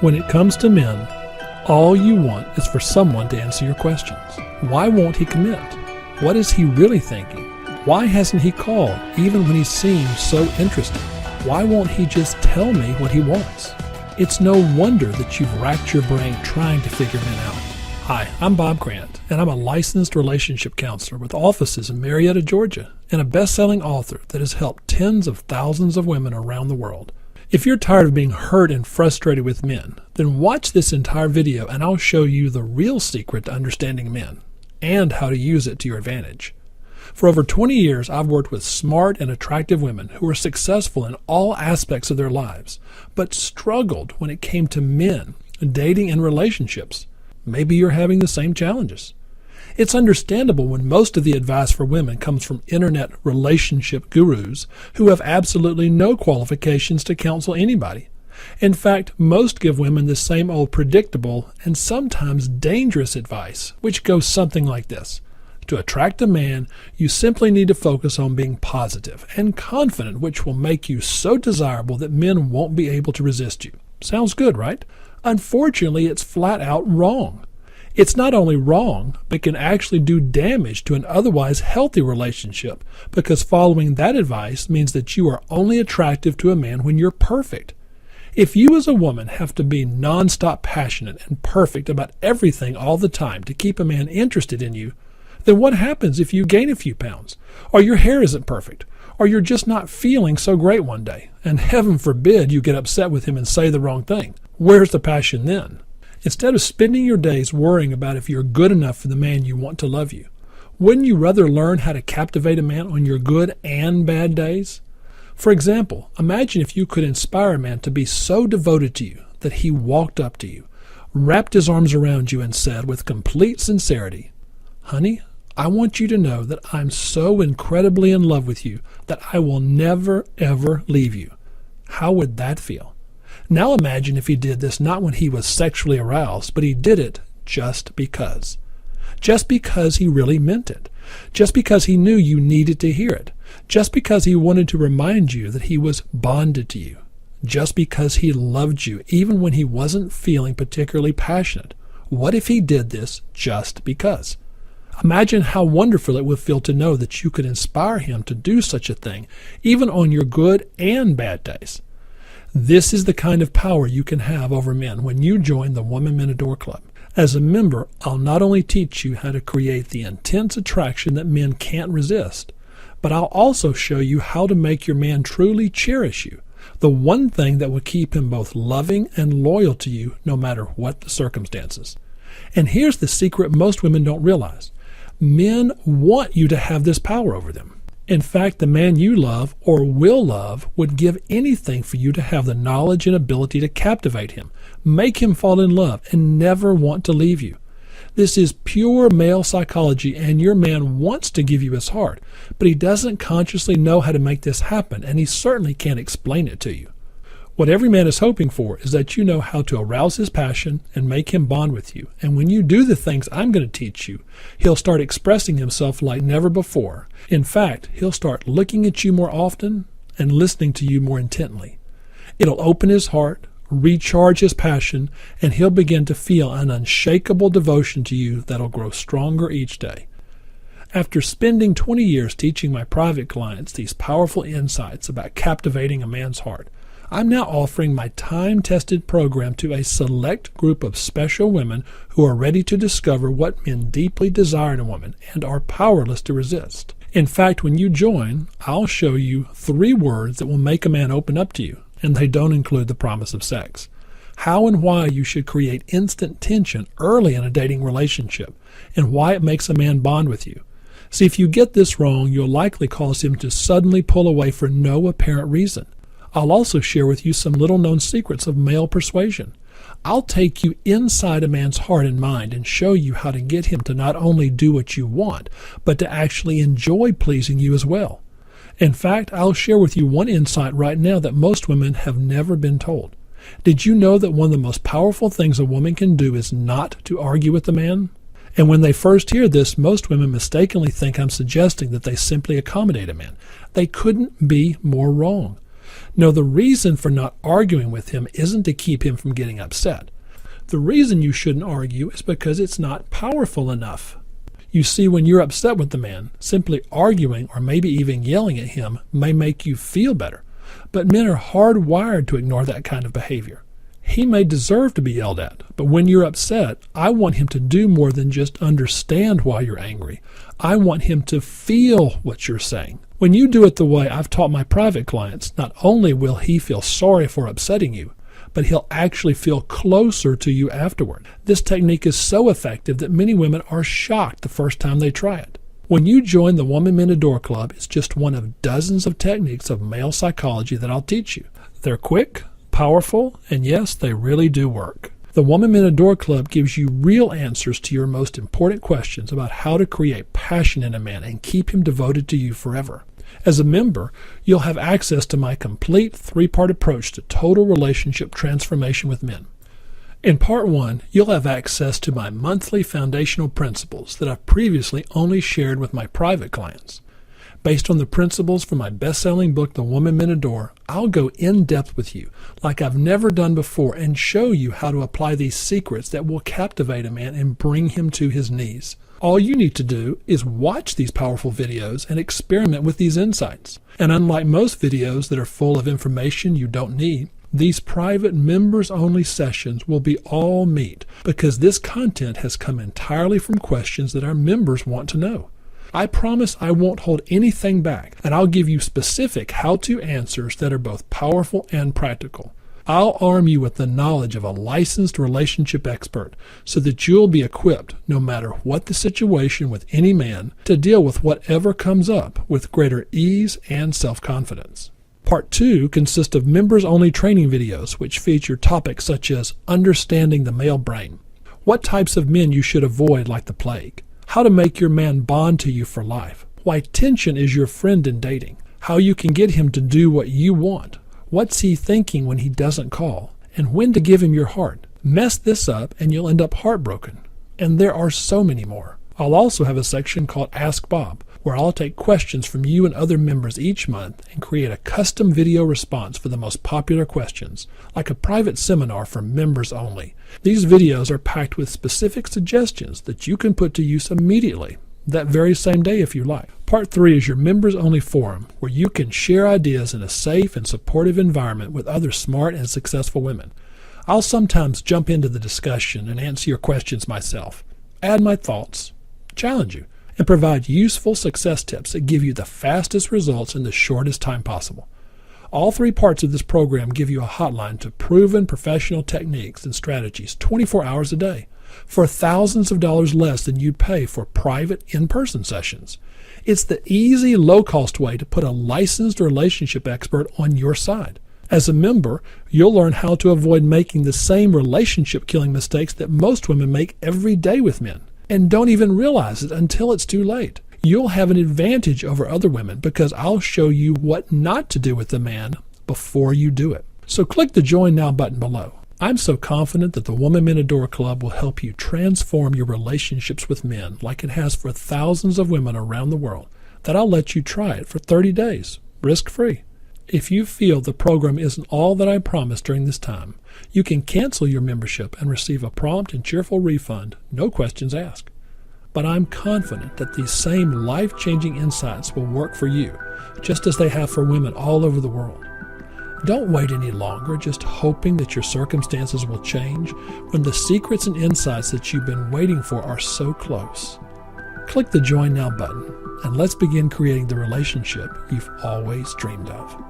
When it comes to men, all you want is for someone to answer your questions. Why won't he commit? What is he really thinking? Why hasn't he called, even when he seems so interested? Why won't he just tell me what he wants? It's no wonder that you've racked your brain trying to figure men out. Hi, I'm Bob Grant, and I'm a licensed relationship counselor with offices in Marietta, Georgia, and a best-selling author that has helped tens of thousands of women around the world. If you're tired of being hurt and frustrated with men, then watch this entire video and I'll show you the real secret to understanding men and how to use it to your advantage. For over 20 years, I've worked with smart and attractive women who are successful in all aspects of their lives, but struggled when it came to men, dating, and relationships. Maybe you're having the same challenges. It's understandable when most of the advice for women comes from internet relationship gurus who have absolutely no qualifications to counsel anybody. In fact, most give women the same old predictable and sometimes dangerous advice, which goes something like this. To attract a man, you simply need to focus on being positive and confident, which will make you so desirable that men won't be able to resist you. Sounds good, right? Unfortunately, it's flat out wrong. It's not only wrong, but can actually do damage to an otherwise healthy relationship, because following that advice means that you are only attractive to a man when you're perfect. If you as a woman have to be nonstop passionate and perfect about everything all the time to keep a man interested in you, then what happens if you gain a few pounds, or your hair isn't perfect, or you're just not feeling so great one day, and heaven forbid you get upset with him and say the wrong thing? Where's the passion then? Instead of spending your days worrying about if you're good enough for the man you want to love you, wouldn't you rather learn how to captivate a man on your good and bad days? For example, imagine if you could inspire a man to be so devoted to you that he walked up to you, wrapped his arms around you, and said with complete sincerity, "Honey, I want you to know that I'm so incredibly in love with you that I will never, ever leave you." How would that feel? Now imagine if he did this not when he was sexually aroused, but he did it just because. Just because he really meant it. Just because he knew you needed to hear it. Just because he wanted to remind you that he was bonded to you. Just because he loved you even when he wasn't feeling particularly passionate. What if he did this just because? Imagine how wonderful it would feel to know that you could inspire him to do such a thing, even on your good and bad days. This is the kind of power you can have over men when you join the Woman Men Adore Club. As a member, I'll not only teach you how to create the intense attraction that men can't resist, but I'll also show you how to make your man truly cherish you, the one thing that will keep him both loving and loyal to you no matter what the circumstances. And here's the secret most women don't realize. Men want you to have this power over them. In fact, the man you love or will love would give anything for you to have the knowledge and ability to captivate him, make him fall in love, and never want to leave you. This is pure male psychology, and your man wants to give you his heart, but he doesn't consciously know how to make this happen, and he certainly can't explain it to you. What every man is hoping for is that you know how to arouse his passion and make him bond with you. And when you do the things I'm going to teach you, he'll start expressing himself like never before. In fact, he'll start looking at you more often and listening to you more intently. It'll open his heart, recharge his passion, and he'll begin to feel an unshakable devotion to you that'll grow stronger each day. After spending 20 years teaching my private clients these powerful insights about captivating a man's heart, I'm now offering my time-tested program to a select group of special women who are ready to discover what men deeply desire in a woman and are powerless to resist. In fact, when you join, I'll show you 3 words that will make a man open up to you, and they don't include the promise of sex. How and why you should create instant tension early in a dating relationship, and why it makes a man bond with you. See, if you get this wrong, you'll likely cause him to suddenly pull away for no apparent reason. I'll also share with you some little-known secrets of male persuasion. I'll take you inside a man's heart and mind and show you how to get him to not only do what you want, but to actually enjoy pleasing you as well. In fact, I'll share with you one insight right now that most women have never been told. Did you know that one of the most powerful things a woman can do is not to argue with the man? And when they first hear this, most women mistakenly think I'm suggesting that they simply accommodate a man. They couldn't be more wrong. No, the reason for not arguing with him isn't to keep him from getting upset. The reason you shouldn't argue is because it's not powerful enough. You see, when you're upset with the man, simply arguing or maybe even yelling at him may make you feel better. But men are hardwired to ignore that kind of behavior. He may deserve to be yelled at, but when you're upset, I want him to do more than just understand why you're angry. I want him to feel what you're saying. When you do it the way I've taught my private clients, not only will he feel sorry for upsetting you, but he'll actually feel closer to you afterward. This technique is so effective that many women are shocked the first time they try it. When you join the Woman Men Adore Club, it's just one of dozens of techniques of male psychology that I'll teach you. They're quick, powerful, and yes, they really do work. The Woman Men Adore Club gives you real answers to your most important questions about how to create passion in a man and keep him devoted to you forever. As a member, you'll have access to my complete 3-part approach to total relationship transformation with men. In Part 1, you'll have access to my monthly foundational principles that I've previously only shared with my private clients. Based on the principles from my best-selling book, The Woman Men Adore, I'll go in-depth with you like I've never done before and show you how to apply these secrets that will captivate a man and bring him to his knees. All you need to do is watch these powerful videos and experiment with these insights. And unlike most videos that are full of information you don't need, these private members-only sessions will be all meat because this content has come entirely from questions that our members want to know. I promise I won't hold anything back, and I'll give you specific how-to answers that are both powerful and practical. I'll arm you with the knowledge of a licensed relationship expert so that you'll be equipped, no matter what the situation with any man, to deal with whatever comes up with greater ease and self-confidence. Part 2 consists of members-only training videos which feature topics such as understanding the male brain, what types of men you should avoid like the plague, how to make your man bond to you for life, why tension is your friend in dating, how you can get him to do what you want, what's he thinking when he doesn't call, and when to give him your heart. Mess this up and you'll end up heartbroken. And there are so many more. I'll also have a section called Ask Bob, where I'll take questions from you and other members each month and create a custom video response for the most popular questions, like a private seminar for members only. These videos are packed with specific suggestions that you can put to use immediately, that very same day if you like. Part 3 is your members-only forum, where you can share ideas in a safe and supportive environment with other smart and successful women. I'll sometimes jump into the discussion and answer your questions myself, add my thoughts, challenge you, and provide useful success tips that give you the fastest results in the shortest time possible. All 3 parts of this program give you a hotline to proven professional techniques and strategies 24 hours a day for thousands of dollars less than you'd pay for private in-person sessions. It's the easy, low-cost way to put a licensed relationship expert on your side. As a member, you'll learn how to avoid making the same relationship-killing mistakes that most women make every day with men, and don't even realize it until it's too late. You'll have an advantage over other women because I'll show you what not to do with the man before you do it. So click the Join Now button below. I'm so confident that the Woman Men Adore Club will help you transform your relationships with men like it has for thousands of women around the world, that I'll let you try it for 30 days, risk-free. If you feel the program isn't all that I promised during this time, you can cancel your membership and receive a prompt and cheerful refund, no questions asked. But I'm confident that these same life-changing insights will work for you, just as they have for women all over the world. Don't wait any longer just hoping that your circumstances will change when the secrets and insights that you've been waiting for are so close. Click the Join Now button and let's begin creating the relationship you've always dreamed of.